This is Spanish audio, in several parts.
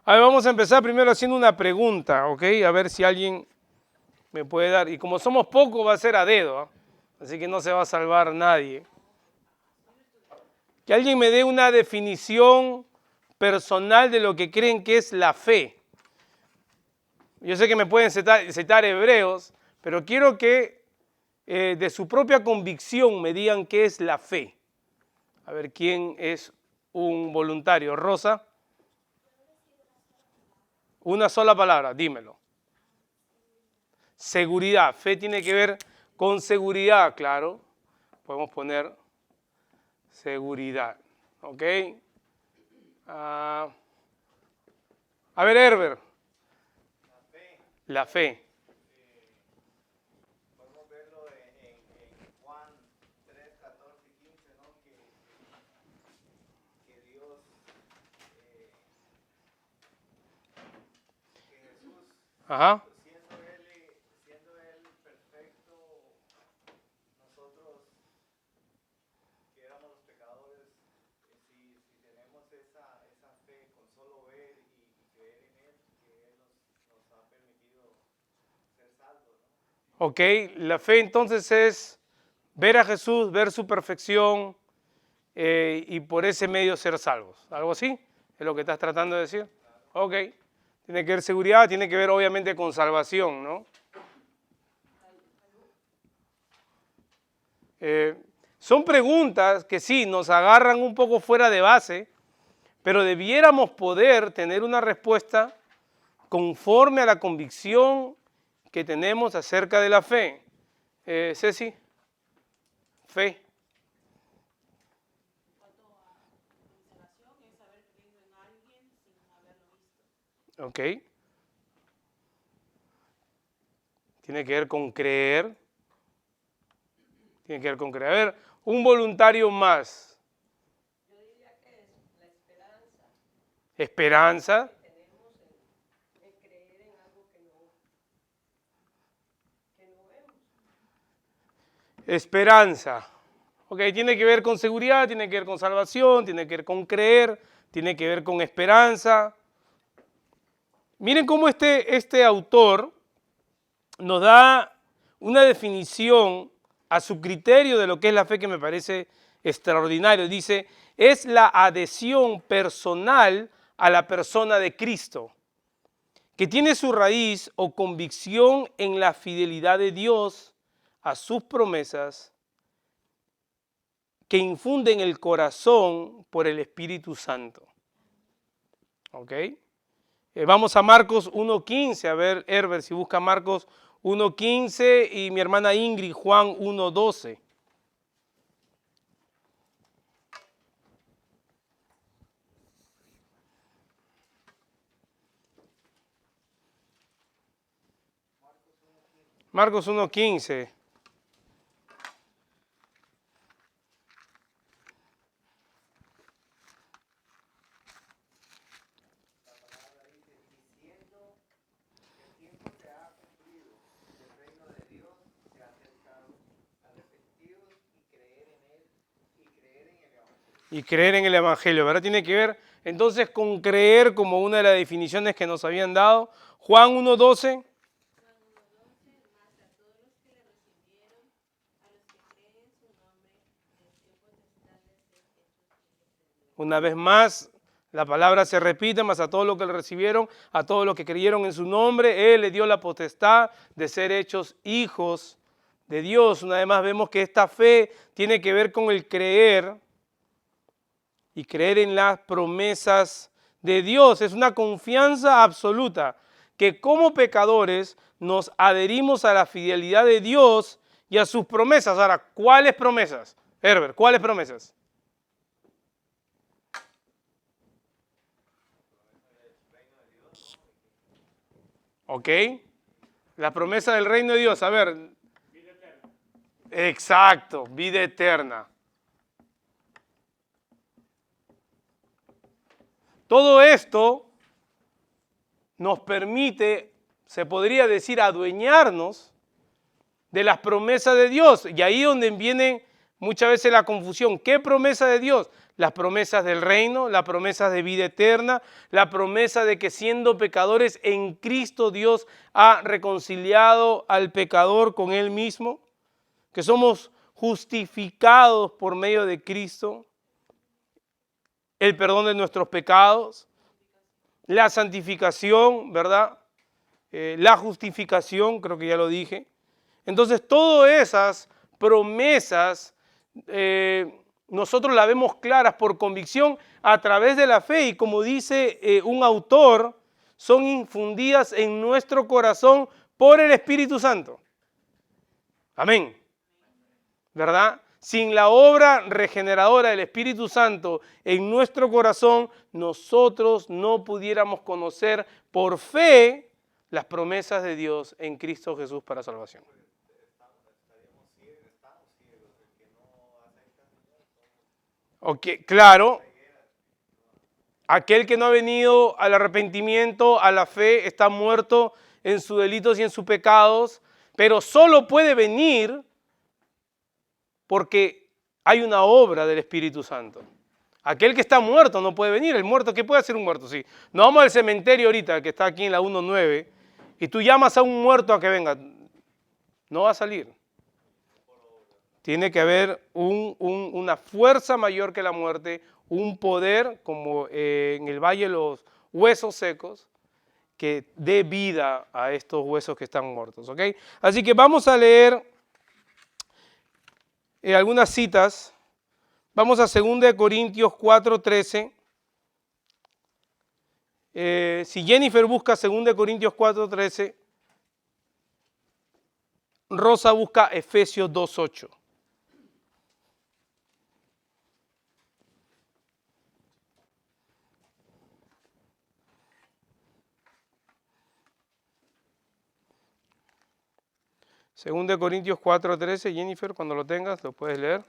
A ver, vamos a empezar primero haciendo una pregunta, ¿ok? A ver si alguien me puede dar. Y como somos pocos, va a ser a dedo, ¿ah? Así que no se va a salvar nadie. Que alguien me dé una definición personal de lo que creen que es la fe. Yo sé que me pueden citar hebreos, pero quiero que de su propia convicción me digan qué es la fe. A ver, ¿quién es un voluntario? Rosa. Una sola palabra, dímelo. Seguridad. Fe tiene que ver con seguridad, claro. Podemos poner seguridad. ¿Ok? A ver, Herbert. La fe. Podemos verlo en Juan 3, 14 y 15, ¿no? Que Dios, que Jesús, Ajá. siendo él perfecto, nosotros que éramos los pecadores, si tenemos esa fe con solo ver y creer en él, que él nos ha permitido ser salvos, ¿no? Ok, la fe entonces es ver a Jesús, ver su perfección y por ese medio ser salvos. ¿Algo así? ¿Es lo que estás tratando de decir? Ok. Tiene que ver seguridad, tiene que ver obviamente con salvación, ¿no? Son preguntas que sí, nos agarran un poco fuera de base, pero debiéramos poder tener una respuesta conforme a la convicción que tenemos acerca de la fe. Ceci, fe. Ok. Tiene que ver con creer. Tiene que ver con creer. A ver, un voluntario más. Yo diría que es la esperanza Esperanza. que tenemos en creer en algo que no vemos. Esperanza. Ok, tiene que ver con seguridad, tiene que ver con salvación, tiene que ver con creer, tiene que ver con esperanza. Miren cómo este autor nos da una definición a su criterio de lo que es la fe que me parece extraordinario. Dice, es la adhesión personal a la persona de Cristo, que tiene su raíz o convicción en la fidelidad de Dios a sus promesas, que infunde en el corazón por el Espíritu Santo. ¿Ok? Vamos a Marcos 1.15, a ver, Herbert, si busca Marcos 1.15 y mi hermana Ingrid, Juan 1.12. Marcos 1.15. Y creer en el Evangelio, ¿verdad? Tiene que ver entonces con creer como una de las definiciones que nos habían dado. Juan 1.12. Una vez más, la palabra se repite, más a todos los que le recibieron, a todos los que creyeron en su nombre, Él le dio la potestad de ser hechos hijos de Dios. Una vez más vemos que esta fe tiene que ver con el creer y creer en las promesas de Dios. Es una confianza absoluta que como pecadores nos adherimos a la fidelidad de Dios y a sus promesas. Ahora, ¿cuáles promesas? Herbert, ¿cuáles promesas? ¿Ok? La promesa del reino de Dios, a ver. Vida eterna. Exacto, vida eterna. Todo esto nos permite, se podría decir, adueñarnos de las promesas de Dios. Y ahí donde vienen muchas veces la confusión. ¿Qué promesa de Dios? Las promesas del reino, las promesas de vida eterna, la promesa de que siendo pecadores en Cristo Dios ha reconciliado al pecador con Él mismo, que somos justificados por medio de Cristo, el perdón de nuestros pecados, la santificación, ¿verdad? La justificación, creo que ya lo dije. Entonces, todas esas promesas nosotros las vemos claras por convicción a través de la fe y como dice un autor, son infundidas en nuestro corazón por el Espíritu Santo. Amén. ¿Verdad? Sin la obra regeneradora del Espíritu Santo en nuestro corazón, nosotros no pudiéramos conocer por fe las promesas de Dios en Cristo Jesús para salvación. Ok, claro. Aquel que no ha venido al arrepentimiento, a la fe, está muerto en sus delitos y en sus pecados, pero solo puede venir porque hay una obra del Espíritu Santo. Aquel que está muerto no puede venir. El muerto, ¿qué puede hacer un muerto? Sí. No vamos al cementerio ahorita, que está aquí en la 1.9, y tú llamas a un muerto a que venga. No va a salir. Tiene que haber una fuerza mayor que la muerte, un poder, como en el Valle de los Huesos Secos, que dé vida a estos huesos que están muertos. ¿Ok? Así que vamos a leer algunas citas. Vamos a 2 Corintios 4:13. Si Jennifer busca 2 Corintios 4:13, Rosa busca Efesios 2:8. Según de Corintios 4:13, Jennifer, cuando lo tengas, lo puedes leer.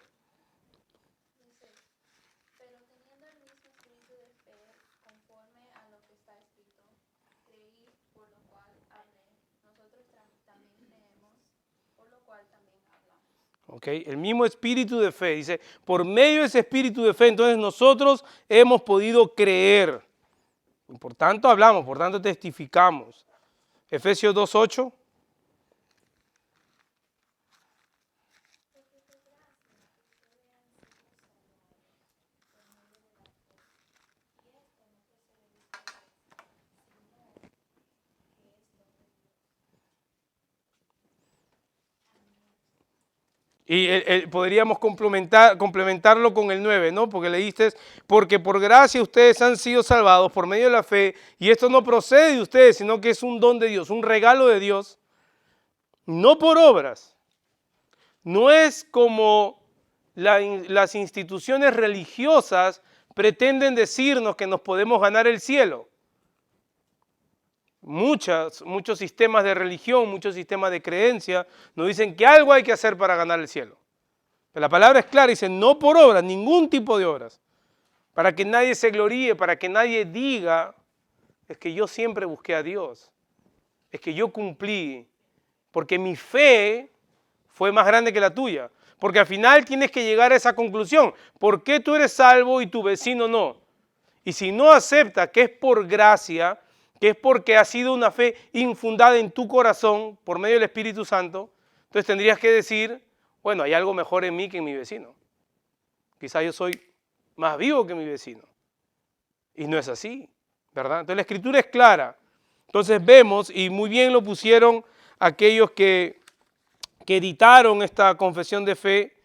Dice, pero teniendo el mismo espíritu de fe, conforme a lo que está escrito, creí, por lo cual hablé. Nosotros también creemos, por lo cual también hablamos. Okay. El mismo espíritu de fe, dice, por medio de ese espíritu de fe, entonces nosotros hemos podido creer. Por tanto hablamos, por tanto testificamos. Efesios 2:8. Y podríamos complementarlo con el 9, ¿no? Porque leíste, porque por gracia ustedes han sido salvados por medio de la fe, y esto no procede de ustedes, sino que es un don de Dios, un regalo de Dios, no por obras. No es como las instituciones religiosas pretenden decirnos que nos podemos ganar el cielo. Muchos sistemas de religión, muchos sistemas de creencia nos dicen que algo hay que hacer para ganar el cielo. Pero la palabra es clara, dice no por obras, ningún tipo de obras. Para que nadie se gloríe, para que nadie diga, es que yo siempre busqué a Dios, es que yo cumplí, porque mi fe fue más grande que la tuya. Porque al final tienes que llegar a esa conclusión. ¿Por qué tú eres salvo y tu vecino no? Y si no acepta que es por gracia, que es porque ha sido una fe infundada en tu corazón por medio del Espíritu Santo, entonces tendrías que decir, bueno, hay algo mejor en mí que en mi vecino. Quizá yo soy más vivo que mi vecino. Y no es así, ¿verdad? Entonces la Escritura es clara. Entonces vemos, y muy bien lo pusieron aquellos que editaron esta confesión de fe,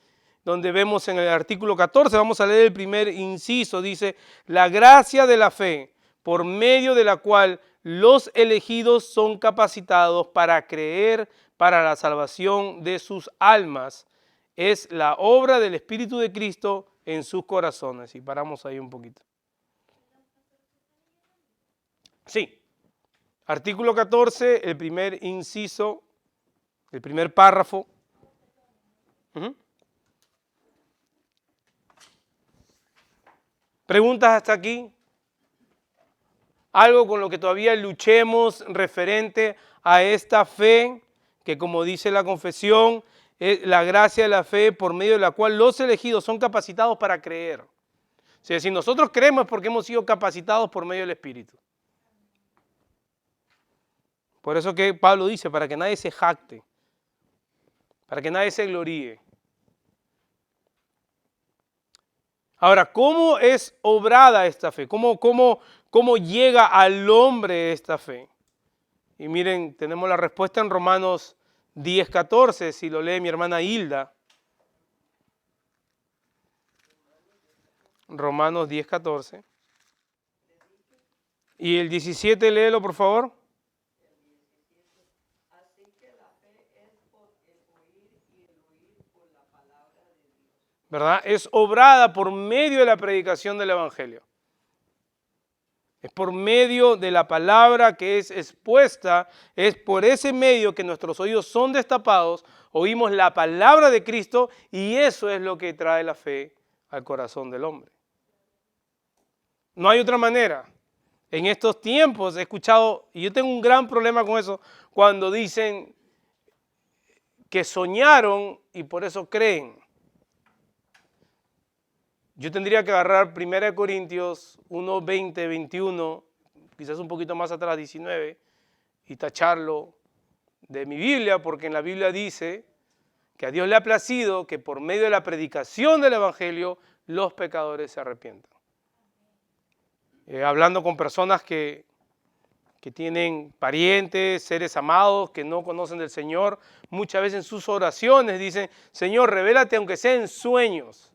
donde vemos en el artículo 14, vamos a leer el primer inciso, dice, la gracia de la fe, por medio de la cual los elegidos son capacitados para creer para la salvación de sus almas, es la obra del Espíritu de Cristo en sus corazones. Y paramos ahí un poquito. Sí, artículo 14, el primer inciso, el primer párrafo. ¿Preguntas hasta aquí? ¿Algo con lo que todavía luchemos referente a esta fe que como dice la confesión, es la gracia de la fe por medio de la cual los elegidos son capacitados para creer. O sea, si nosotros creemos es porque hemos sido capacitados por medio del Espíritu. Por eso que Pablo dice, para que nadie se jacte, para que nadie se gloríe. Ahora, ¿cómo es obrada esta fe? ¿Cómo llega al hombre esta fe? Y miren, tenemos la respuesta en Romanos 10:14, si lo lee mi hermana Hilda. Romanos 10:14. Y el 17, léelo por favor. Así que la fe es por el oír y el oír por la palabra de Dios. ¿Verdad? Es obrada por medio de la predicación del Evangelio. Es por medio de la palabra que es expuesta, es por ese medio que nuestros oídos son destapados, oímos la palabra de Cristo y eso es lo que trae la fe al corazón del hombre. No hay otra manera. En estos tiempos he escuchado, y yo tengo un gran problema con eso, cuando dicen que soñaron y por eso creen. Yo tendría que agarrar 1 Corintios 1, 20, 21, quizás un poquito más atrás, 19, y tacharlo de mi Biblia, porque en la Biblia dice que a Dios le ha placido que por medio de la predicación del Evangelio los pecadores se arrepientan. Hablando con personas que tienen parientes, seres amados, que no conocen del Señor, muchas veces en sus oraciones dicen, Señor, revélate aunque sea en sueños.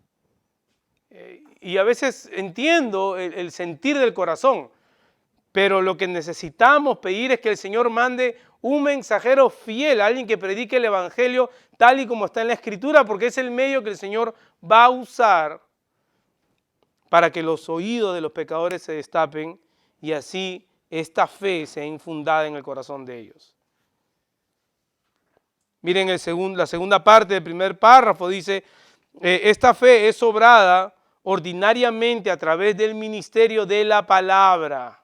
Y a veces entiendo el sentir del corazón, pero lo que necesitamos pedir es que el Señor mande un mensajero fiel, alguien que predique el Evangelio tal y como está en la Escritura, porque es el medio que el Señor va a usar para que los oídos de los pecadores se destapen y así esta fe sea infundada en el corazón de ellos. Miren la segunda parte del primer párrafo, dice, esta fe es obrada ordinariamente a través del ministerio de la palabra,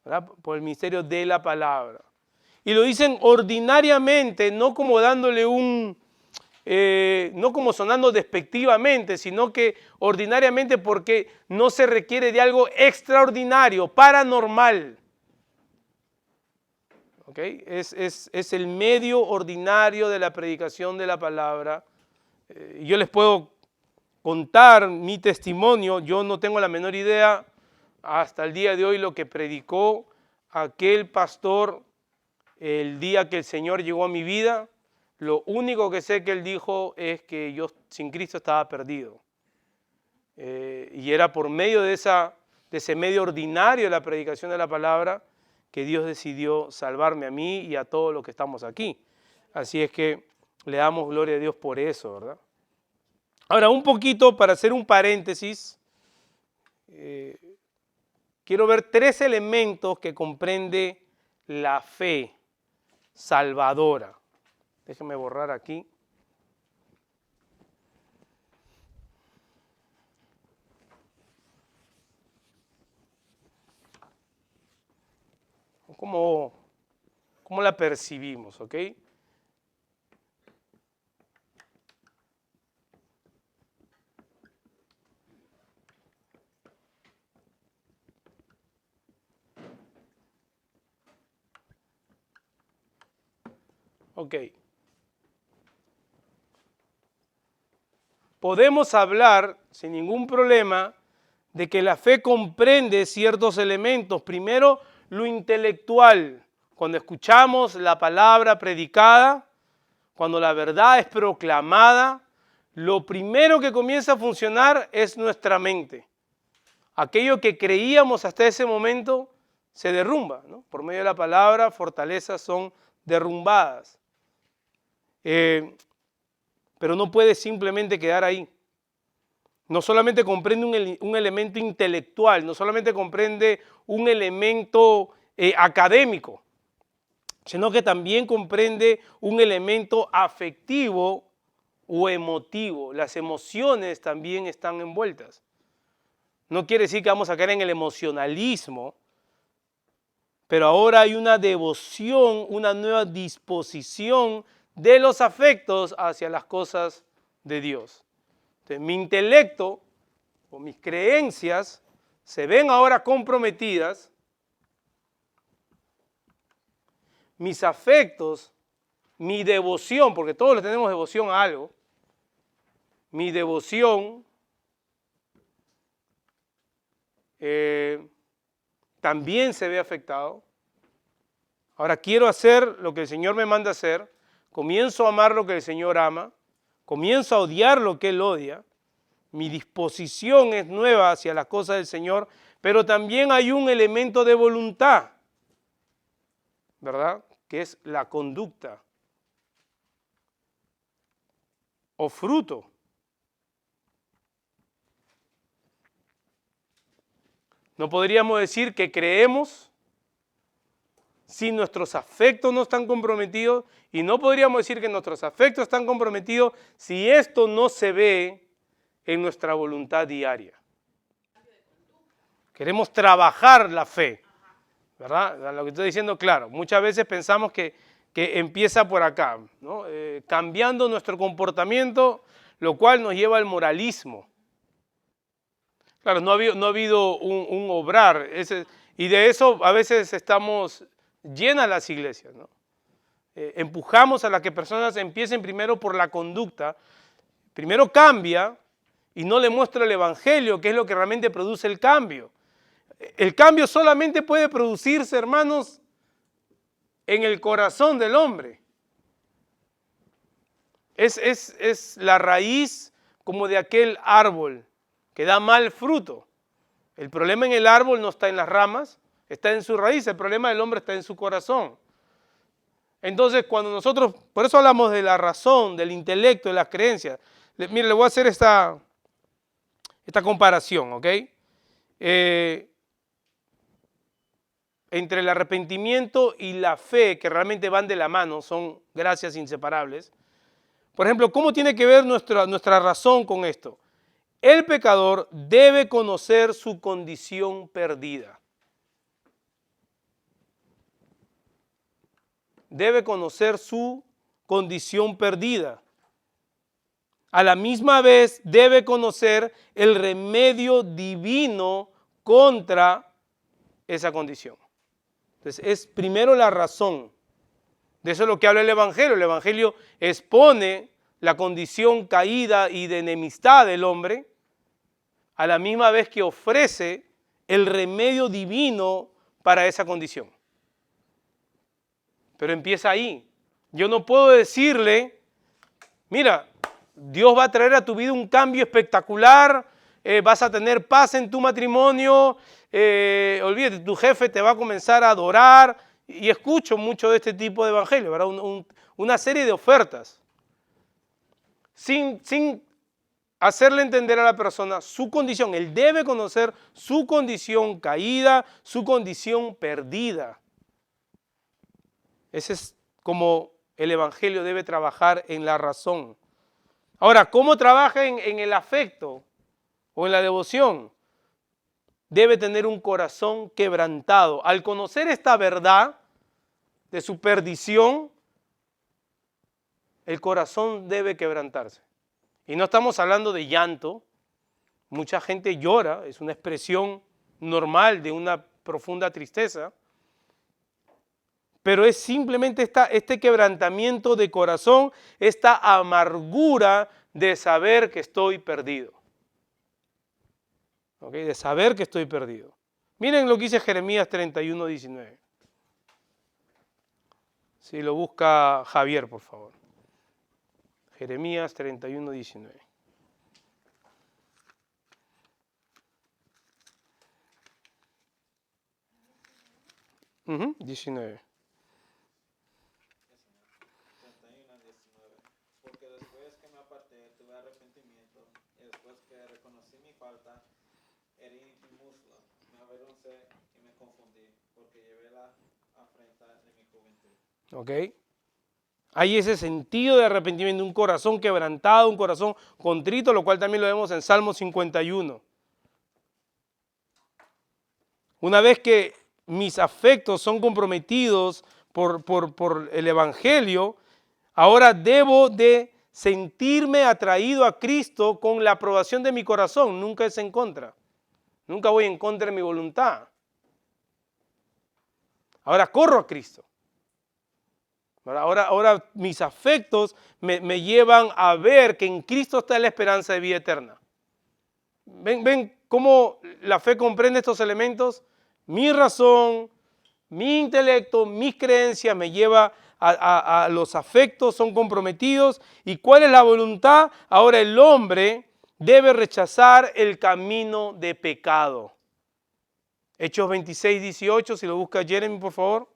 ¿verdad? Por el ministerio de la palabra. Y lo dicen ordinariamente, no como dándole no como sonando despectivamente, sino que ordinariamente porque no se requiere de algo extraordinario, paranormal. ¿Okay? Es el medio ordinario de la predicación de la palabra. Yo les puedo contar mi testimonio, yo no tengo la menor idea hasta el día de hoy lo que predicó aquel pastor el día que el Señor llegó a mi vida. Lo único que sé que él dijo es que yo sin Cristo estaba perdido. Y era por medio de ese medio ordinario de la predicación de la palabra que Dios decidió salvarme a mí y a todos los que estamos aquí. Así es que le damos gloria a Dios por eso, ¿verdad? Ahora, un poquito para hacer un paréntesis, quiero ver 3 elementos que comprende la fe salvadora. Déjenme borrar aquí. ¿Cómo la percibimos? ¿Ok? Ok. Podemos hablar sin ningún problema de que la fe comprende ciertos elementos. Primero, lo intelectual. Cuando escuchamos la palabra predicada, cuando la verdad es proclamada, lo primero que comienza a funcionar es nuestra mente. Aquello que creíamos hasta ese momento se derrumba, ¿no? Por medio de la palabra, fortalezas son derrumbadas. Pero no puede simplemente quedar ahí. No solamente comprende un elemento intelectual, no solamente comprende un elemento académico, sino que también comprende un elemento afectivo o emotivo. Las emociones también están envueltas. No quiere decir que vamos a caer en el emocionalismo, pero ahora hay una devoción, una nueva disposición de los afectos hacia las cosas de Dios. Entonces, mi intelecto o mis creencias se ven ahora comprometidas, mis afectos, mi devoción, porque todos le tenemos devoción a algo, mi devoción también se ve afectado. Ahora quiero hacer lo que el Señor me manda hacer, comienzo a amar lo que el Señor ama, comienzo a odiar lo que Él odia, mi disposición es nueva hacia las cosas del Señor, pero también hay un elemento de voluntad, ¿verdad? Que es la conducta o fruto. No podríamos decir que creemos si nuestros afectos no están comprometidos, y no podríamos decir que nuestros afectos están comprometidos si esto no se ve en nuestra voluntad diaria. Queremos trabajar la fe, ¿verdad? Lo que estoy diciendo, claro, muchas veces pensamos que empieza por acá, ¿no? Cambiando nuestro comportamiento, lo cual nos lleva al moralismo. Claro, no ha habido un obrar, y de eso a veces estamos llenas las iglesias, ¿no? Empujamos a las que personas empiecen primero por la conducta, primero cambia y no le muestra el evangelio, que es lo que realmente produce el cambio. El cambio solamente puede producirse, hermanos, en el corazón del hombre. Es la raíz como de aquel árbol que da mal fruto. El problema en el árbol no está en las ramas, está en su raíz. El problema del hombre está en su corazón. Entonces, cuando nosotros, por eso hablamos de la razón, del intelecto, de las creencias. Mire, le voy a hacer esta comparación, ¿ok? Entre el arrepentimiento y la fe, que realmente van de la mano, son gracias inseparables. Por ejemplo, ¿cómo tiene que ver nuestra razón con esto? El pecador debe conocer su condición perdida. Debe conocer su condición perdida. A la misma vez debe conocer el remedio divino contra esa condición. Entonces es primero la razón. De eso es lo que habla el Evangelio. El Evangelio expone la condición caída y de enemistad del hombre, a la misma vez que ofrece el remedio divino para esa condición. Pero empieza ahí. Yo no puedo decirle, mira, Dios va a traer a tu vida un cambio espectacular, vas a tener paz en tu matrimonio, olvídate, tu jefe te va a comenzar a adorar, y escucho mucho de este tipo de evangelio, ¿verdad? Una serie de ofertas, sin hacerle entender a la persona su condición. Él debe conocer su condición caída, su condición perdida. Ese es como el evangelio debe trabajar en la razón. Ahora, ¿cómo trabaja en el afecto o en la devoción? Debe tener un corazón quebrantado. Al conocer esta verdad de su perdición, el corazón debe quebrantarse. Y no estamos hablando de llanto. Mucha gente llora, es una expresión normal de una profunda tristeza. Pero es simplemente este quebrantamiento de corazón, esta amargura de saber que estoy perdido. ¿Ok? De saber que estoy perdido. Miren lo que dice Jeremías 31, 19. Si lo busca Javier, por favor. Jeremías 31, 19. 19. 31:19. Porque después que me aparté tuve arrepentimiento, y después que reconocí mi falta, herí mi muslo, me avergoncé y me confundí, porque llevé la afrenta de mi juventud. ¿Ok? Hay ese sentido de arrepentimiento, un corazón quebrantado, un corazón contrito, lo cual también lo vemos en Salmo 51. Una vez que mis afectos son comprometidos por el Evangelio, ahora debo de sentirme atraído a Cristo con la aprobación de mi corazón. Nunca es en contra. Nunca voy en contra de mi voluntad. Ahora corro a Cristo. Ahora mis afectos me llevan a ver que en Cristo está la esperanza de vida eterna. ¿Ven cómo la fe comprende estos elementos? Mi razón, mi intelecto, mis creencias me lleva a los afectos, son comprometidos. ¿Y cuál es la voluntad? Ahora el hombre debe rechazar el camino de pecado. Hechos 26, 18, si lo busca Jeremy, por favor.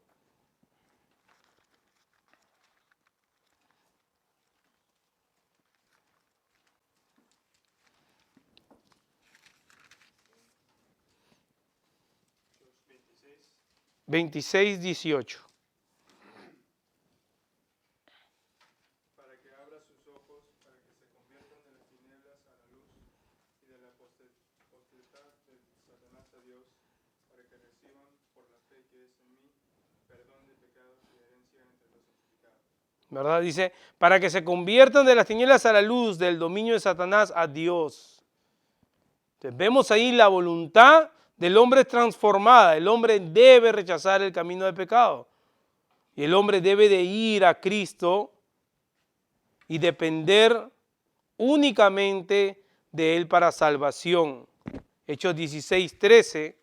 Hechos 26, 18. Para que abra sus ojos, para que se conviertan de las tinieblas a la luz y de la potestad de Satanás a Dios, para que reciban por la fe que es en mí perdón de pecados y herencia entre los santificados. ¿Verdad? Dice, para que se conviertan de las tinieblas a la luz, del dominio de Satanás a Dios. Entonces, vemos ahí la voluntad del hombre transformada. El hombre debe rechazar el camino de pecado. Y el hombre debe de ir a Cristo y depender únicamente de Él para salvación. Hechos 16, 13,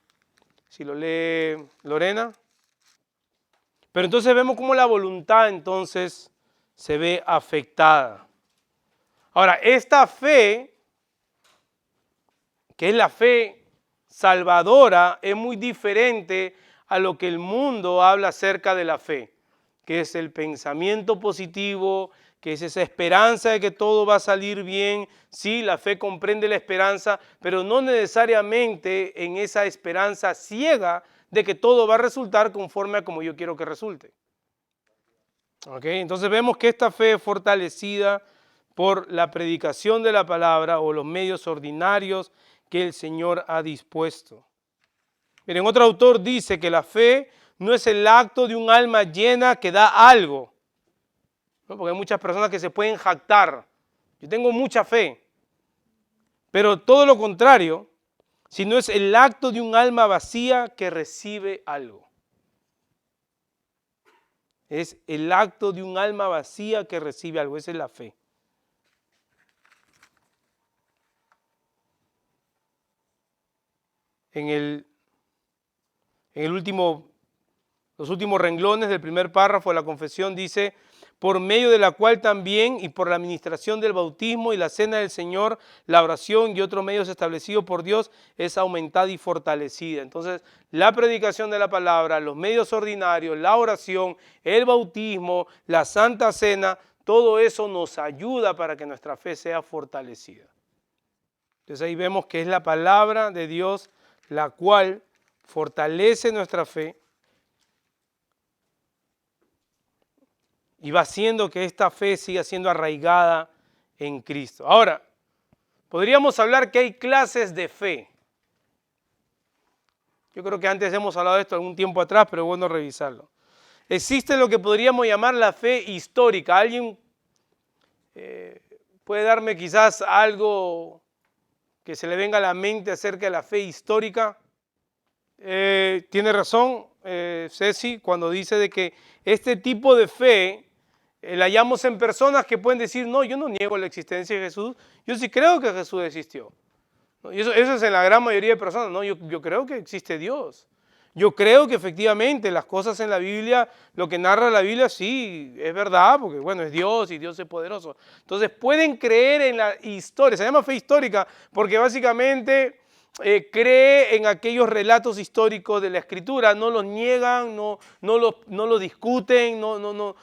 si lo lee Lorena. Pero entonces vemos cómo la voluntad entonces se ve afectada. Ahora, esta fe, que es la fe salvadora, es muy diferente a lo que el mundo habla acerca de la fe, que es el pensamiento positivo, que es esa esperanza de que todo va a salir bien. Sí, la fe comprende la esperanza, pero no necesariamente en esa esperanza ciega de que todo va a resultar conforme a como yo quiero que resulte. ¿Okay? Entonces vemos que esta fe es fortalecida por la predicación de la palabra o los medios ordinarios que el Señor ha dispuesto. Miren, otro autor dice que la fe no es el acto de un alma llena que da algo, ¿no? Porque hay muchas personas que se pueden jactar. Yo tengo mucha fe, pero todo lo contrario, sino es el acto de un alma vacía que recibe algo. Es el acto de un alma vacía que recibe algo. Esa es la fe. En los últimos renglones del primer párrafo de la confesión dice, por medio de la cual también y por la administración del bautismo y la cena del Señor, la oración y otros medios establecidos por Dios es aumentada y fortalecida. Entonces, la predicación de la palabra, los medios ordinarios, la oración, el bautismo, la santa cena, todo eso nos ayuda para que nuestra fe sea fortalecida. Entonces ahí vemos que es la palabra de Dios la cual fortalece nuestra fe y va haciendo que esta fe siga siendo arraigada en Cristo. Ahora, podríamos hablar que hay clases de fe. Yo creo que antes hemos hablado de esto algún tiempo atrás, pero es bueno revisarlo. Existe lo que podríamos llamar la fe histórica. ¿Alguien puede darme quizás algo que se le venga a la mente acerca de la fe histórica? Tiene razón Ceci cuando dice de que este tipo de fe la hallamos en personas que pueden decir, no, yo no niego la existencia de Jesús, yo sí creo que Jesús existió. Y eso es en la gran mayoría de personas, no, yo creo que existe Dios. Yo creo que efectivamente las cosas en la Biblia, lo que narra la Biblia, sí, es verdad, porque bueno, es Dios y Dios es poderoso. Entonces pueden creer en la historia, se llama fe histórica, porque básicamente cree en aquellos relatos históricos de la Escritura, no los niegan, no los discuten, no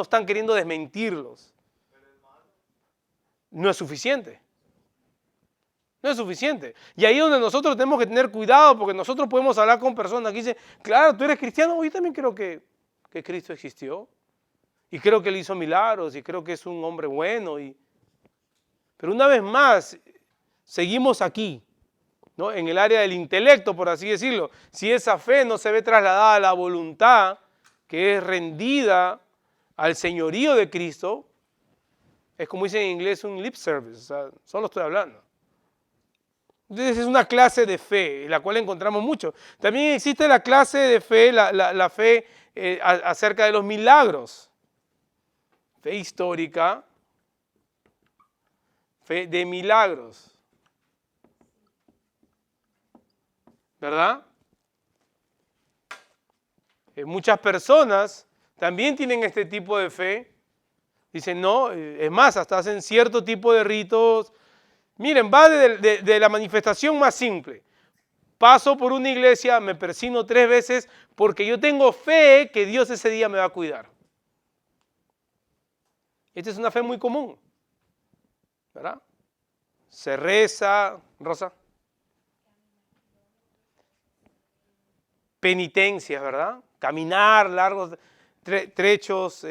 están queriendo desmentirlos. No es suficiente. No es suficiente. Y ahí es donde nosotros tenemos que tener cuidado, porque nosotros podemos hablar con personas que dicen, claro, tú eres cristiano, yo también creo que Cristo existió. Y creo que Él hizo milagros, y creo que es un hombre bueno. Pero una vez más, seguimos aquí. ¿no? En el área del intelecto, por así decirlo. Si esa fe no se ve trasladada a la voluntad, que es rendida al señorío de Cristo, es como dicen en inglés un lip service, o sea, solo estoy hablando. Entonces es una clase de fe, en la cual encontramos mucho. También existe la clase de fe, la fe acerca de los milagros. Fe histórica, fe de milagros. ¿Verdad? Muchas personas también tienen este tipo de fe. Dicen, no, es más, hasta hacen cierto tipo de ritos. Miren, va de la manifestación más simple. Paso por una iglesia, me persino 3 veces porque yo tengo fe que Dios ese día me va a cuidar. Esta es una fe muy común, ¿verdad? Se reza, Rosa. Penitencias, ¿verdad? Caminar largos trechos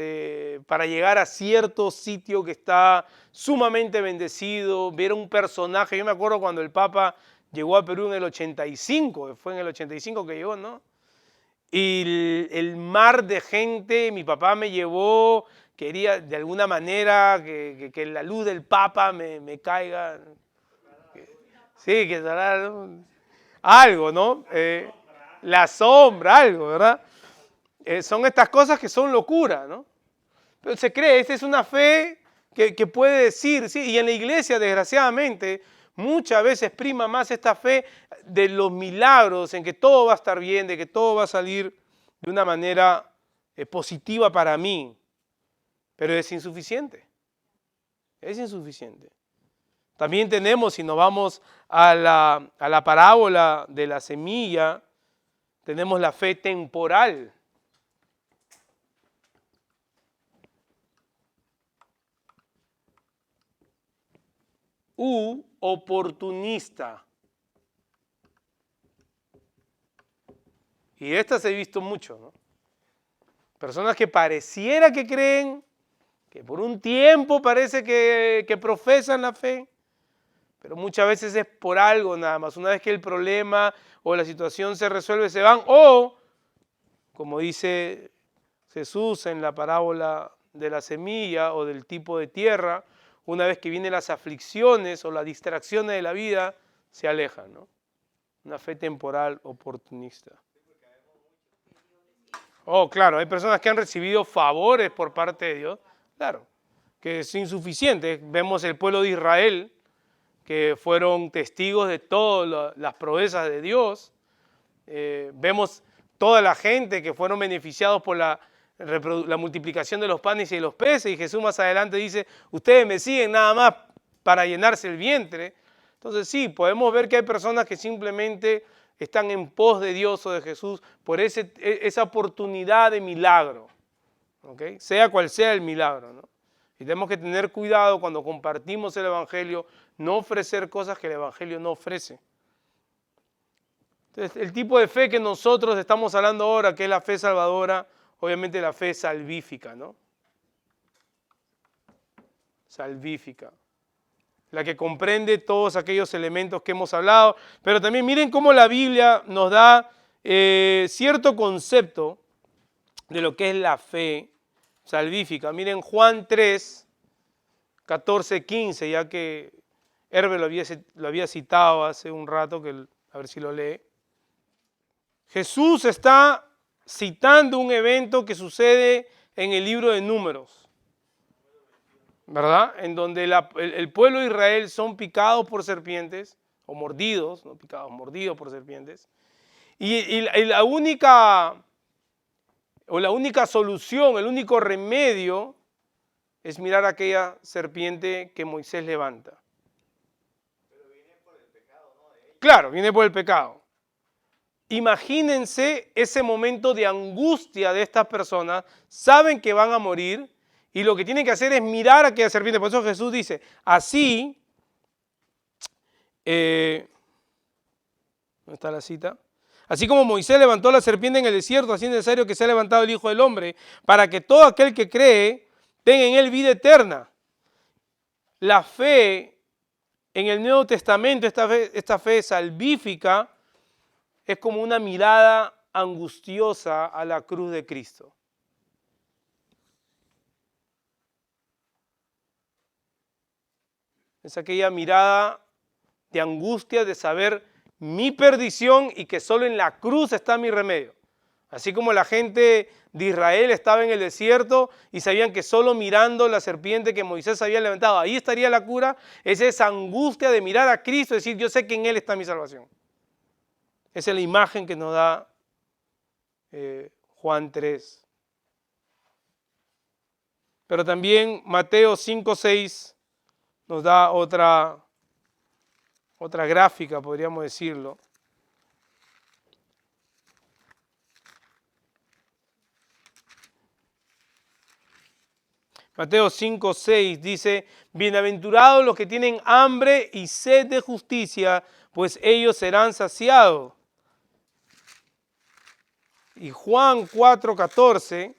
para llegar a cierto sitio que está sumamente bendecido, ver a un personaje. Yo me acuerdo cuando el Papa llegó a Perú en el 85, fue en el 85 que llegó, ¿no? Y el mar de gente, mi papá me llevó, quería de alguna manera que la luz del Papa me caiga. Sí, que será algo, ¿no? La sombra, algo, ¿verdad? Son estas cosas que son locura, ¿no? Pero se cree, esta es una fe que puede decir, sí, y en la iglesia, desgraciadamente, muchas veces prima más esta fe de los milagros, en que todo va a estar bien, de que todo va a salir de una manera positiva para mí, pero es insuficiente, es insuficiente. También tenemos, si nos vamos a la parábola de la semilla, tenemos la fe temporal. U oportunista. Y esta se ha visto mucho, ¿no? Personas que pareciera que creen, que por un tiempo parece que profesan la fe, pero muchas veces es por algo nada más. Una vez que el problema o la situación se resuelve, se van. O, como dice Jesús en la parábola de la semilla o del tipo de tierra, una vez que vienen las aflicciones o las distracciones de la vida, se alejan, ¿no? Una fe temporal oportunista. Oh, claro, hay personas que han recibido favores por parte de Dios, claro, que es insuficiente. Vemos el pueblo de Israel, que fueron testigos de todas las proezas de Dios. Vemos toda la gente que fueron beneficiados por la multiplicación de los panes y de los peces, y Jesús más adelante dice, ustedes me siguen nada más para llenarse el vientre. Entonces sí, podemos ver que hay personas que simplemente están en pos de Dios o de Jesús por esa oportunidad de milagro, ¿okay? Sea cual sea el milagro, ¿no? Y tenemos que tener cuidado cuando compartimos el Evangelio, no ofrecer cosas que el Evangelio no ofrece. Entonces, el tipo de fe que nosotros estamos hablando ahora, que es la fe salvadora, obviamente la fe salvífica, ¿no? Salvífica. La que comprende todos aquellos elementos que hemos hablado. Pero también miren cómo la Biblia nos da cierto concepto de lo que es la fe salvífica. Miren Juan 3, 14, 15, ya que Herbert lo había citado hace un rato, a ver si lo lee. Jesús está citando un evento que sucede en el libro de Números, ¿verdad? En donde el pueblo de Israel son picados por serpientes, o mordidos, no picados, mordidos por serpientes. Y la única solución, el único remedio es mirar aquella serpiente que Moisés levanta. Pero viene por el pecado, ¿no? De ellos. Claro, viene por el pecado. Imagínense ese momento de angustia de estas personas, saben que van a morir y lo que tienen que hacer es mirar a aquella serpiente. Por eso Jesús dice, así, ¿dónde está la cita? Así como Moisés levantó la serpiente en el desierto, así es necesario que sea levantado el Hijo del Hombre, para que todo aquel que cree tenga en él vida eterna. La fe En el Nuevo Testamento esta fe salvífica es como una mirada angustiosa a la cruz de Cristo. Es aquella mirada de angustia de saber mi perdición y que solo en la cruz está mi remedio. Así como la gente de Israel estaba en el desierto y sabían que solo mirando la serpiente que Moisés había levantado, ahí estaría la cura, es esa angustia de mirar a Cristo y decir, yo sé que en Él está mi salvación. Esa es la imagen que nos da Juan 3. Pero también Mateo 5:6 nos da otra gráfica, podríamos decirlo. Mateo 5:6 dice, bienaventurados los que tienen hambre y sed de justicia, pues ellos serán saciados. Y Juan 4:14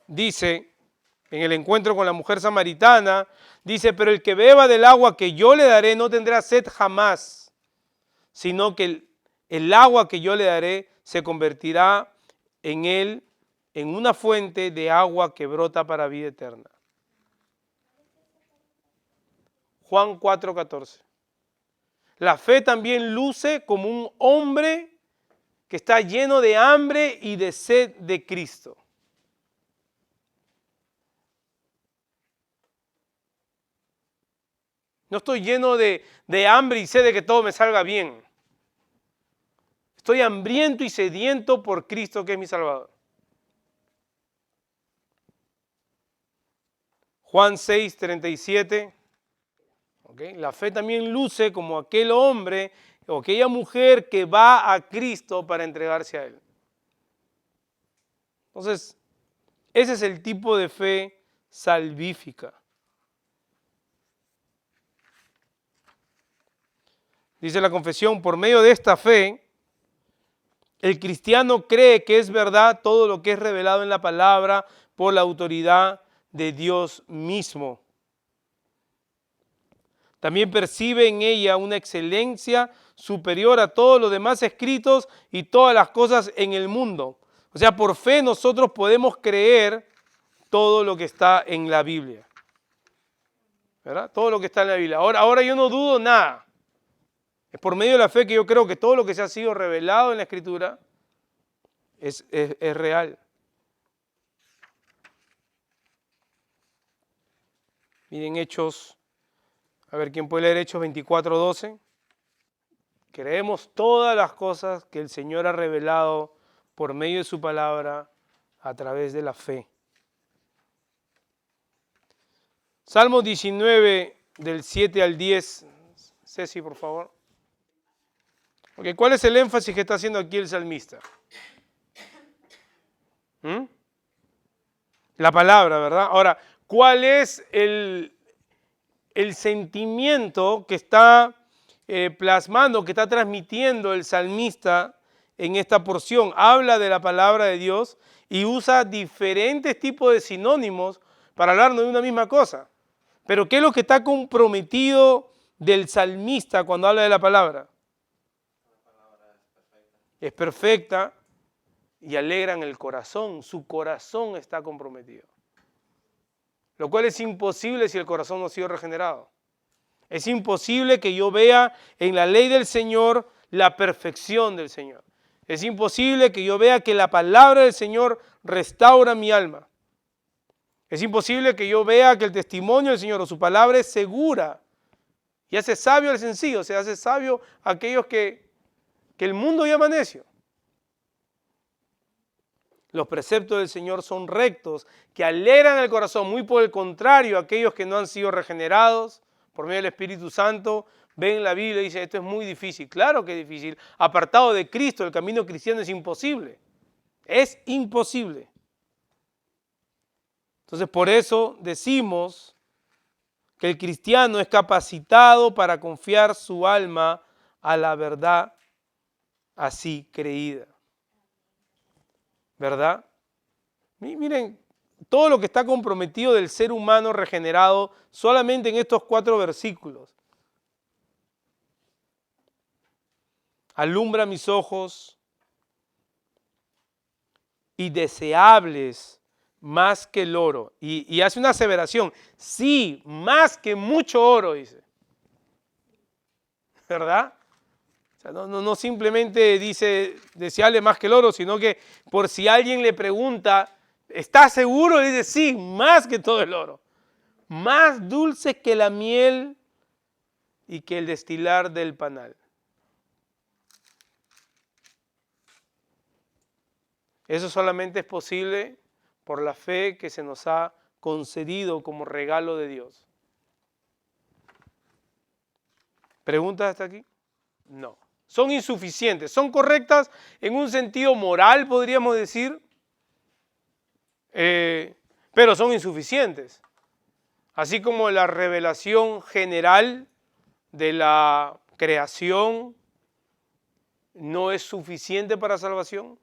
dice, en el encuentro con la mujer samaritana, dice, pero el que beba del agua que yo le daré no tendrá sed jamás, sino que el agua que yo le daré se convertirá en él en una fuente de agua que brota para vida eterna. Juan 4:14. La fe también luce como un hombre que está lleno de hambre y de sed de Cristo. No estoy lleno de hambre y sed de que todo me salga bien. Estoy hambriento y sediento por Cristo, que es mi Salvador. Juan 6:37. ¿Okay? La fe también luce como aquel hombre o aquella mujer que va a Cristo para entregarse a Él. Entonces, ese es el tipo de fe salvífica. Dice la confesión, por medio de esta fe, el cristiano cree que es verdad todo lo que es revelado en la palabra por la autoridad de Dios mismo. También percibe en ella una excelencia superior a todos los demás escritos y todas las cosas en el mundo. O sea, por fe nosotros podemos creer todo lo que está en la Biblia. ¿Verdad? Todo lo que está en la Biblia. Ahora yo no dudo nada. Es por medio de la fe que yo creo que todo lo que se ha sido revelado en la Escritura es real. Miren Hechos, a ver quién puede leer Hechos 24:12. Creemos todas las cosas que el Señor ha revelado por medio de su palabra a través de la fe. Salmo 19 del 7 al 10. Ceci, por favor. Okay, ¿cuál es el énfasis que está haciendo aquí el salmista? La palabra, ¿verdad? Ahora, ¿cuál es el sentimiento que está plasmando, que está transmitiendo el salmista en esta porción? Habla de la palabra de Dios y usa diferentes tipos de sinónimos para hablarnos de una misma cosa. Pero ¿qué es lo que está comprometido del salmista cuando habla de la palabra? Es perfecta y alegra en el corazón. Su corazón está comprometido. Lo cual es imposible si el corazón no ha sido regenerado. Es imposible que yo vea en la ley del Señor la perfección del Señor. Es imposible que yo vea que la palabra del Señor restaura mi alma. Es imposible que yo vea que el testimonio del Señor o su palabra es segura y hace sabio al sencillo, se hace sabio a aquellos que el mundo llama necio. Los preceptos del Señor son rectos, que alegran el corazón. Muy por el contrario, aquellos que no han sido regenerados por medio del Espíritu Santo, ven la Biblia y dicen, esto es muy difícil. Claro que es difícil. Apartado de Cristo, el camino cristiano es imposible. Es imposible. Entonces, por eso decimos que el cristiano es capacitado para confiar su alma a la verdad así creída. ¿verdad? Miren, todo lo que está comprometido del ser humano regenerado solamente en estos 4 versículos. Alumbra mis ojos y deseables más que el oro. Y hace una aseveración, sí, más que mucho oro, dice. ¿Verdad? O sea, no simplemente dice deseable más que el oro, sino que por si alguien le pregunta, ¿estás seguro? Le dice, sí, más que todo el oro. Más dulce que la miel y que el destilar del panal. Eso solamente es posible por la fe que se nos ha concedido como regalo de Dios. ¿Preguntas hasta aquí? No. Son insuficientes. Son correctas en un sentido moral, podríamos decir, pero son insuficientes. Así como la revelación general de la creación no es suficiente para salvación.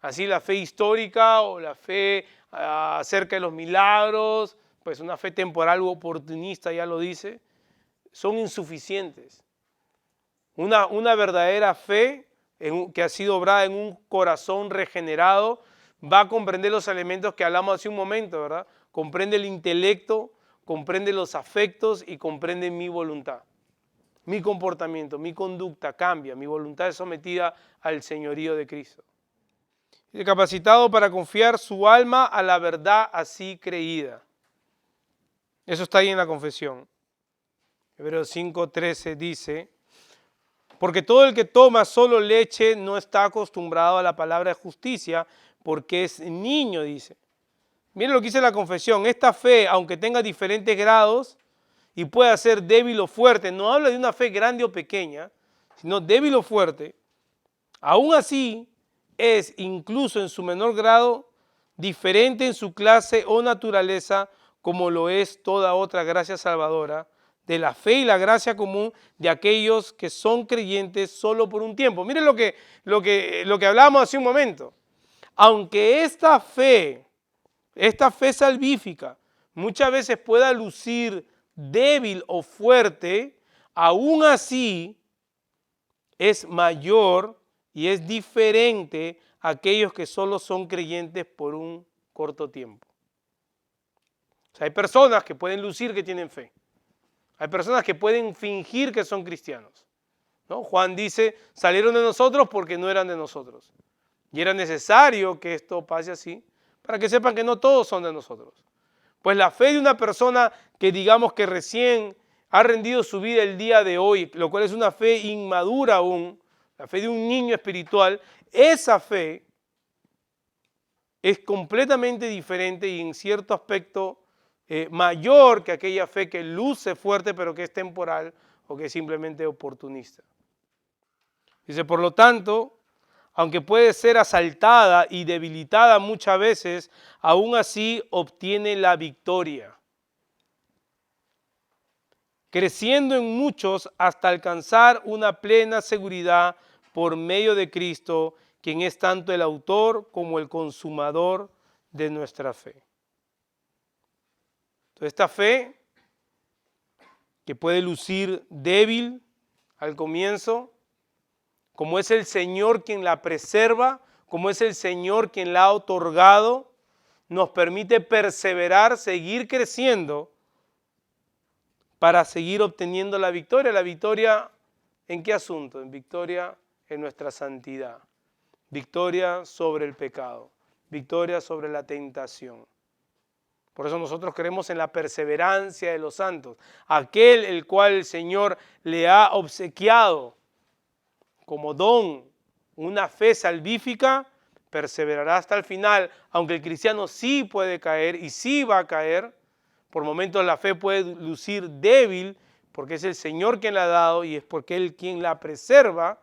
Así la fe histórica o la fe acerca de los milagros, pues una fe temporal u oportunista, ya lo dice, son insuficientes. Una verdadera fe que ha sido obrada en un corazón regenerado va a comprender los elementos que hablamos hace un momento, ¿verdad? Comprende el intelecto, comprende los afectos y comprende mi voluntad. Mi comportamiento, mi conducta cambia, mi voluntad es sometida al señorío de Cristo. Capacitado para confiar su alma a la verdad así creída. Eso está ahí en la confesión. Hebreos 5:13 dice, porque todo el que toma solo leche no está acostumbrado a la palabra de justicia, porque es niño, dice. Miren lo que dice la confesión, esta fe, aunque tenga diferentes grados y pueda ser débil o fuerte, no habla de una fe grande o pequeña, sino débil o fuerte, aún así es, incluso en su menor grado, diferente en su clase o naturaleza, como lo es toda otra gracia salvadora, de la fe y la gracia común de aquellos que son creyentes solo por un tiempo. Miren lo que hablábamos hace un momento. Aunque esta fe salvífica, muchas veces pueda lucir débil o fuerte, aún así es mayor y es diferente a aquellos que solo son creyentes por un corto tiempo. O sea, hay personas que pueden lucir que tienen fe. Hay personas que pueden fingir que son cristianos, ¿no? Juan dice, salieron de nosotros porque no eran de nosotros. Y era necesario que esto pase así para que sepan que no todos son de nosotros. Pues la fe de una persona que digamos que recién ha rendido su vida el día de hoy, lo cual es una fe inmadura aún, la fe de un niño espiritual, esa fe es completamente diferente y en cierto aspecto mayor que aquella fe que luce fuerte pero que es temporal o que es simplemente oportunista. Dice, por lo tanto, aunque puede ser asaltada y debilitada muchas veces, aún así obtiene la victoria, creciendo en muchos hasta alcanzar una plena seguridad por medio de Cristo, quien es tanto el autor como el consumador de nuestra fe. Entonces, esta fe, que puede lucir débil al comienzo, como es el Señor quien la preserva, como es el Señor quien la ha otorgado, nos permite perseverar, seguir creciendo para seguir obteniendo la victoria. ¿La victoria en qué asunto? En victoria en nuestra santidad, victoria sobre el pecado, victoria sobre la tentación. Por eso nosotros creemos en la perseverancia de los santos, aquel el cual el Señor le ha obsequiado como don una fe salvífica, perseverará hasta el final, aunque el cristiano sí puede caer y sí va a caer. Por momentos la fe puede lucir débil porque es el Señor quien la ha dado y es porque Él quien la preserva.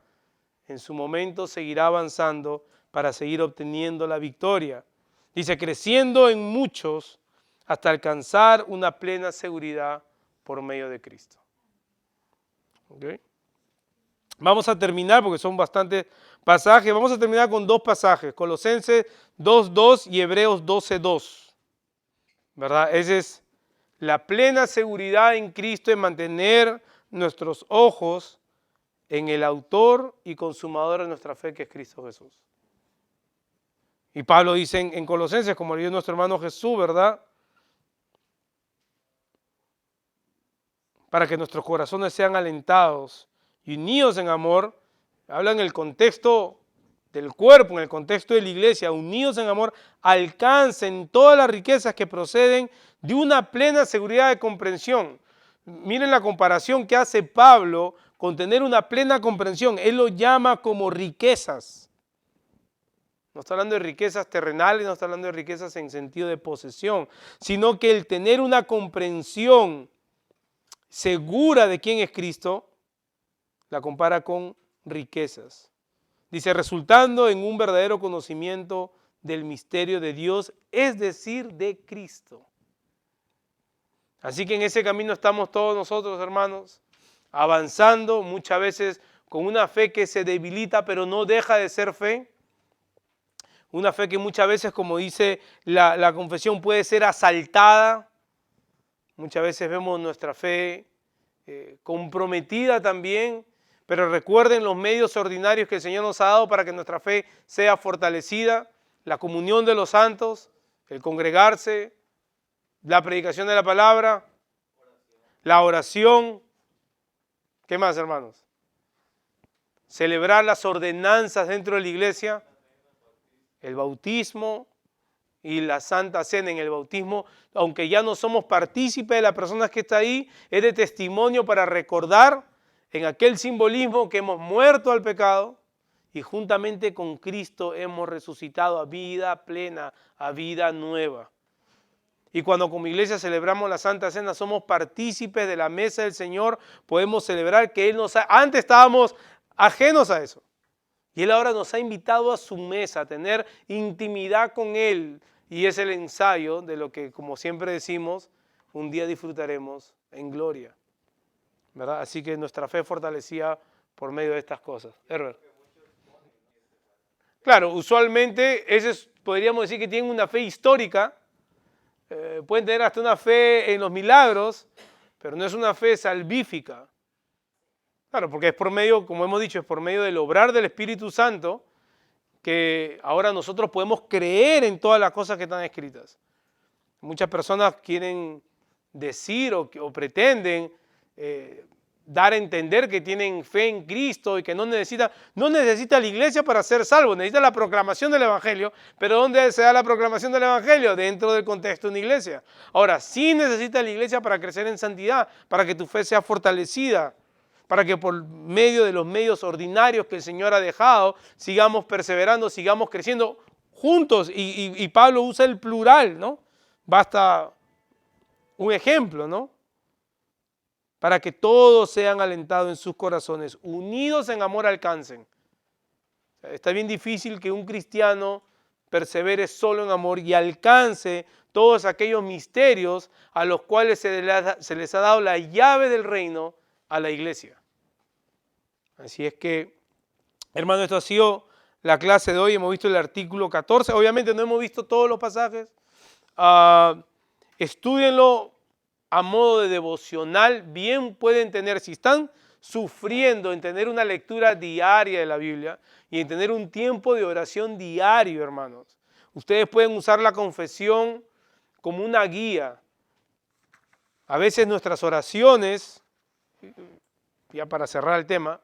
En su momento seguirá avanzando para seguir obteniendo la victoria. Dice, creciendo en muchos hasta alcanzar una plena seguridad por medio de Cristo. ¿Okay? Vamos a terminar, porque son bastantes pasajes, vamos a terminar con dos pasajes, Colosenses 2:2 y Hebreos 12:2. ¿Verdad? Esa es la plena seguridad en Cristo, en mantener nuestros ojos en el autor y consumador de nuestra fe, que es Cristo Jesús. Y Pablo dice en Colosenses, como leyó nuestro hermano Jesús, ¿verdad? Para que nuestros corazones sean alentados y unidos en amor. Habla en el contexto del cuerpo, en el contexto de la iglesia, unidos en amor, alcancen todas las riquezas que proceden de una plena seguridad de comprensión. Miren la comparación que hace Pablo con tener una plena comprensión. Él lo llama como riquezas. No está hablando de riquezas terrenales, no está hablando de riquezas en sentido de posesión, sino que el tener una comprensión segura de quién es Cristo, la compara con riquezas. Dice, resultando en un verdadero conocimiento del misterio de Dios, es decir, de Cristo. Así que en ese camino estamos todos nosotros, hermanos, avanzando muchas veces con una fe que se debilita, pero no deja de ser fe. Una fe que muchas veces, como dice la confesión, puede ser asaltada. Muchas veces vemos nuestra fe comprometida también, pero recuerden los medios ordinarios que el Señor nos ha dado para que nuestra fe sea fortalecida: la comunión de los santos, el congregarse, la predicación de la palabra, la oración. ¿Qué más, hermanos? Celebrar las ordenanzas dentro de la iglesia, el bautismo y la Santa Cena. En el bautismo, aunque ya no somos partícipes de la persona que está ahí, es de testimonio para recordar en aquel simbolismo que hemos muerto al pecado y juntamente con Cristo hemos resucitado a vida plena, a vida nueva. Y cuando como iglesia celebramos la Santa Cena, somos partícipes de la mesa del Señor, podemos celebrar que Él nos ha... Antes estábamos ajenos a eso. Y Él ahora nos ha invitado a su mesa, a tener intimidad con Él. Y es el ensayo de lo que, como siempre decimos, un día disfrutaremos en gloria, ¿verdad? Así que nuestra fe fortalecida por medio de estas cosas. Herbert. Claro, usualmente podríamos decir que tienen una fe histórica. Pueden tener hasta una fe en los milagros, pero no es una fe salvífica. Claro, porque es por medio, como hemos dicho, es por medio del obrar del Espíritu Santo que ahora nosotros podemos creer en todas las cosas que están escritas. Muchas personas quieren decir o pretenden dar a entender que tienen fe en Cristo y que no necesita la iglesia para ser salvo, necesita la proclamación del Evangelio. Pero ¿dónde se da la proclamación del Evangelio? Dentro del contexto de una iglesia. Ahora, sí necesita la iglesia para crecer en santidad, para que tu fe sea fortalecida, para que por medio de los medios ordinarios que el Señor ha dejado, sigamos perseverando, sigamos creciendo juntos. Y Pablo usa el plural, ¿no? Basta un ejemplo, ¿no? Para que todos sean alentados en sus corazones, unidos en amor alcancen. Está bien difícil que un cristiano persevere solo en amor y alcance todos aquellos misterios a los cuales se les ha dado la llave del reino a la iglesia. Así es que, hermano, esto ha sido la clase de hoy. Hemos visto el artículo 14. Obviamente no hemos visto todos los pasajes. Estúdienlo a modo de devocional. Bien pueden tener, si están sufriendo en tener una lectura diaria de la Biblia y en tener un tiempo de oración diario, hermanos, ustedes pueden usar la confesión como una guía. A veces nuestras oraciones, ya para cerrar el tema,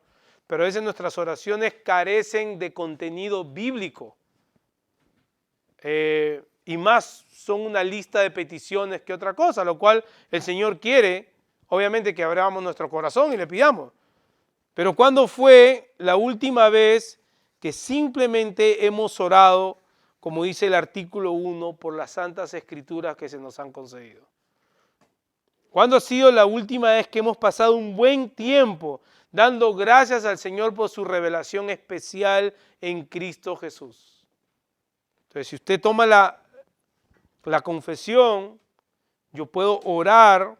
pero a veces nuestras oraciones carecen de contenido bíblico. Y más son una lista de peticiones que otra cosa, lo cual el Señor quiere, obviamente, que abramos nuestro corazón y le pidamos. Pero ¿cuándo fue la última vez que simplemente hemos orado, como dice el artículo 1, por las santas escrituras que se nos han concedido? ¿Cuándo ha sido la última vez que hemos pasado un buen tiempo dando gracias al Señor por su revelación especial en Cristo Jesús? Entonces, si usted toma la confesión, yo puedo orar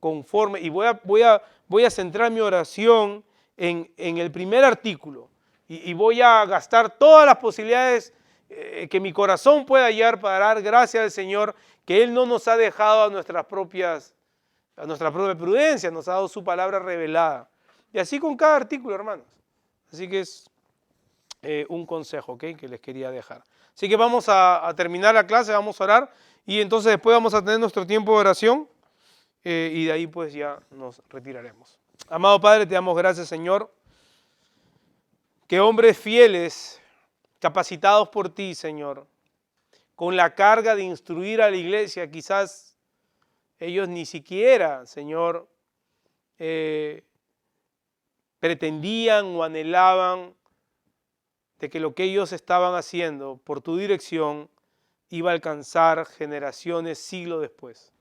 conforme, y voy a centrar mi oración en el primer artículo y voy a gastar todas las posibilidades que mi corazón pueda hallar para dar gracias al Señor que Él no nos ha dejado a nuestra propia prudencia, nos ha dado su palabra revelada. Y así con cada artículo, hermanos. Así que es un consejo, ¿ok?, que les quería dejar. Así que vamos a terminar la clase, vamos a orar y entonces después vamos a tener nuestro tiempo de oración y de ahí pues ya nos retiraremos. Amado Padre, te damos gracias, Señor, que hombres fieles, capacitados por ti, Señor, con la carga de instruir a la iglesia, quizás ellos ni siquiera, Señor, pretendían o anhelaban de que lo que ellos estaban haciendo por tu dirección iba a alcanzar generaciones, siglos después.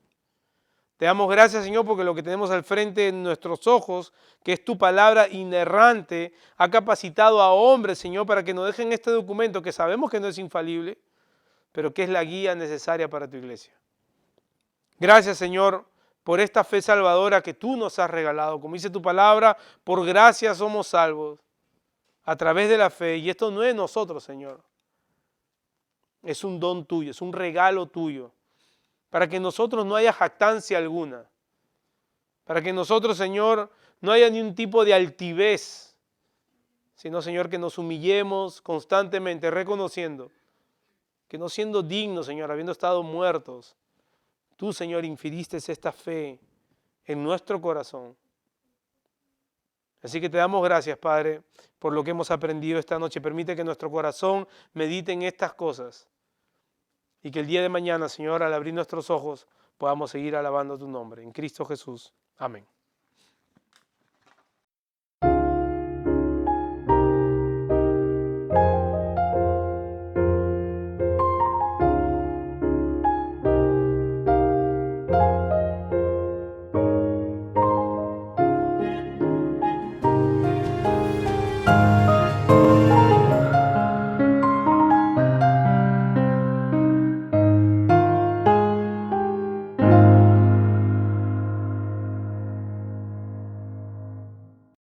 Te damos gracias, Señor, porque lo que tenemos al frente en nuestros ojos, que es tu palabra inerrante, ha capacitado a hombres, Señor, para que nos dejen este documento que sabemos que no es infalible, pero que es la guía necesaria para tu iglesia. Gracias, Señor, por esta fe salvadora que tú nos has regalado. Como dice tu palabra, por gracia somos salvos a través de la fe. Y esto no es nosotros, Señor. Es un don tuyo, es un regalo tuyo. Para que nosotros no haya jactancia alguna. Para que nosotros, Señor, no haya ni un tipo de altivez. Sino, Señor, que nos humillemos constantemente, reconociendo que no siendo dignos, Señor, habiendo estado muertos, tú, Señor, infiriste esta fe en nuestro corazón. Así que te damos gracias, Padre, por lo que hemos aprendido esta noche. Permite que nuestro corazón medite en estas cosas y que el día de mañana, Señor, al abrir nuestros ojos, podamos seguir alabando tu nombre. En Cristo Jesús. Amén.